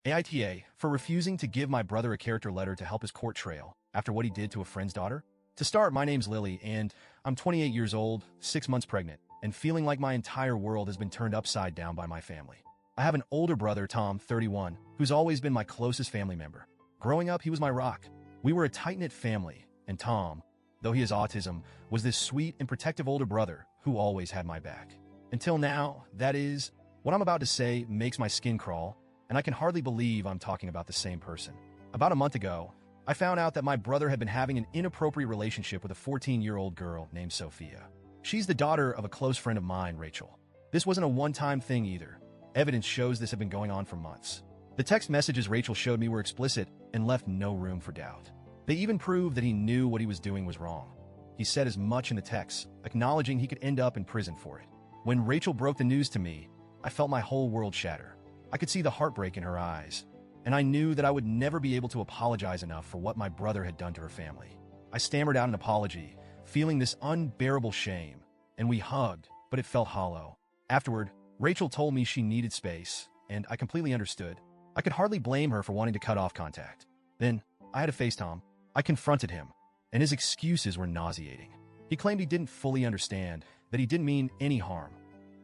AITA for refusing to give my brother a character letter to help his court trail after what he did to a friend's daughter. To start, my name's Lily, and I'm 28 years old, 6 months pregnant, and feeling like my entire world has been turned upside down by my family. I have an older brother, Tom, 31, who's always been my closest family member. Growing up, he was my rock. We were a tight-knit family, and Tom, though he has autism, was this sweet and protective older brother who always had my back. Until now, that is, what I'm about to say makes my skin crawl, and I can hardly believe I'm talking about the same person. About a month ago, I found out that my brother had been having an inappropriate relationship with a 14-year-old girl named Sophia. She's the daughter of a close friend of mine, Rachel. This wasn't a one-time thing either. Evidence shows this had been going on for months. The text messages Rachel showed me were explicit and left no room for doubt. They even proved that he knew what he was doing was wrong. He said as much in the text, acknowledging he could end up in prison for it. When Rachel broke the news to me, I felt my whole world shatter. I could see the heartbreak in her eyes, and I knew that I would never be able to apologize enough for what my brother had done to her family. I stammered out an apology, feeling this unbearable shame, and we hugged, but it felt hollow. Afterward, Rachel told me she needed space, and I completely understood. I could hardly blame her for wanting to cut off contact. Then, I had to face Tom. I confronted him, and his excuses were nauseating. He claimed he didn't fully understand, that he didn't mean any harm.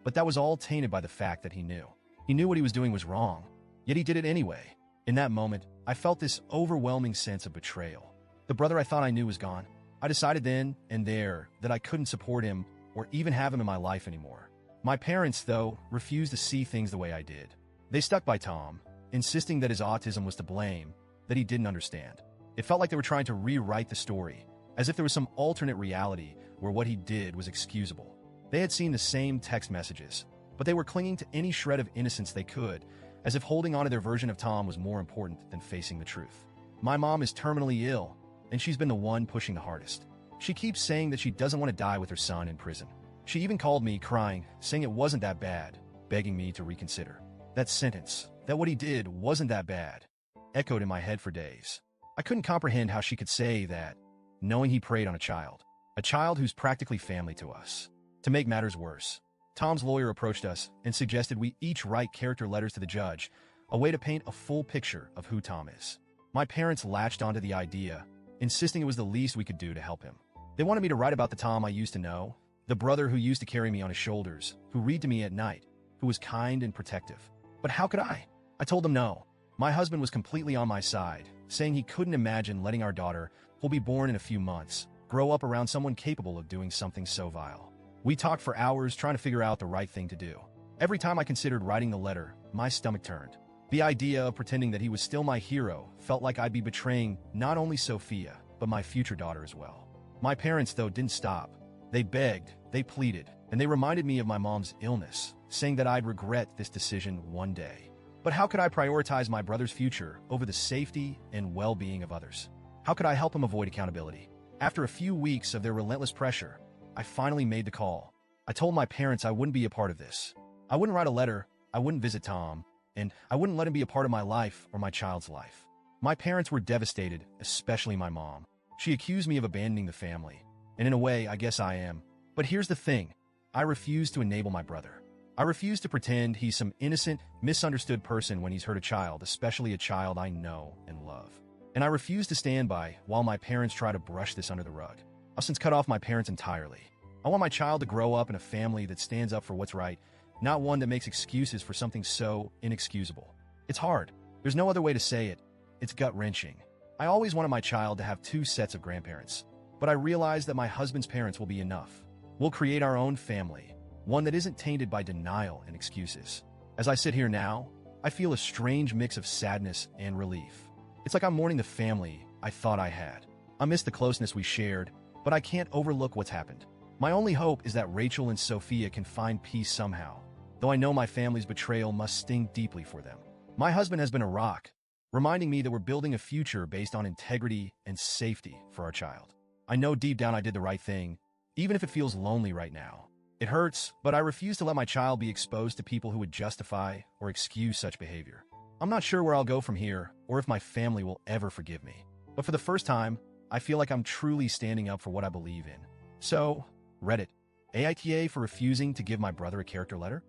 But that was all tainted by the fact that he knew. He knew what he was doing was wrong, yet he did it anyway. In that moment, I felt this overwhelming sense of betrayal. The brother I thought I knew was gone. I decided then and there that I couldn't support him or even have him in my life anymore. My parents, though, refused to see things the way I did. They stuck by Tom, insisting that his autism was to blame, that he didn't understand. It felt like they were trying to rewrite the story, as if there was some alternate reality where what he did was excusable. They had seen the same text messages, but they were clinging to any shred of innocence they could, as if holding on to their version of Tom was more important than facing the truth. My mom is terminally ill, and she's been the one pushing the hardest. She keeps saying that she doesn't want to die with her son in prison. She even called me, crying, saying it wasn't that bad, begging me to reconsider. That sentence, that what he did wasn't that bad, echoed in my head for days. I couldn't comprehend how she could say that, knowing he preyed on a child who's practically family to us. To make matters worse, Tom's lawyer approached us and suggested we each write character letters to the judge, a way to paint a full picture of who Tom is. My parents latched onto the idea, insisting it was the least we could do to help him. They wanted me to write about the Tom I used to know, the brother who used to carry me on his shoulders, who read to me at night, who was kind and protective. But how could I? I told them no. My husband was completely on my side, saying he couldn't imagine letting our daughter, who'll be born in a few months, grow up around someone capable of doing something so vile. We talked for hours trying to figure out the right thing to do. Every time I considered writing the letter, my stomach turned. The idea of pretending that he was still my hero felt like I'd be betraying not only Sophia, but my future daughter as well. My parents, though, didn't stop. They begged, they pleaded, and they reminded me of my mom's illness, saying that I'd regret this decision one day. But how could I prioritize my brother's future over the safety and well-being of others? How could I help him avoid accountability? After a few weeks of their relentless pressure, I finally made the call. I told my parents I wouldn't be a part of this. I wouldn't write a letter, I wouldn't visit Tom, and I wouldn't let him be a part of my life or my child's life. My parents were devastated, especially my mom. She accused me of abandoning the family, and in a way, I guess I am. But here's the thing. I refuse to enable my brother. I refuse to pretend he's some innocent, misunderstood person when he's hurt a child, especially a child I know and love. And I refuse to stand by while my parents try to brush this under the rug. I've since cut off my parents entirely. I want my child to grow up in a family that stands up for what's right, not one that makes excuses for something so inexcusable. It's hard. There's no other way to say it. It's gut-wrenching. I always wanted my child to have 2 sets of grandparents, but I realized that my husband's parents will be enough. We'll create our own family, one that isn't tainted by denial and excuses. As I sit here now, I feel a strange mix of sadness and relief. It's like I'm mourning the family I thought I had. I miss the closeness we shared, but I can't overlook what's happened. My only hope is that Rachel and Sophia can find peace somehow, though I know my family's betrayal must sting deeply for them. My husband has been a rock, reminding me that we're building a future based on integrity and safety for our child. I know deep down I did the right thing, even if it feels lonely right now. It hurts, but I refuse to let my child be exposed to people who would justify or excuse such behavior. I'm not sure where I'll go from here, or if my family will ever forgive me. But for the first time, I feel like I'm truly standing up for what I believe in. So, Reddit, AITA for refusing to give my brother a character letter?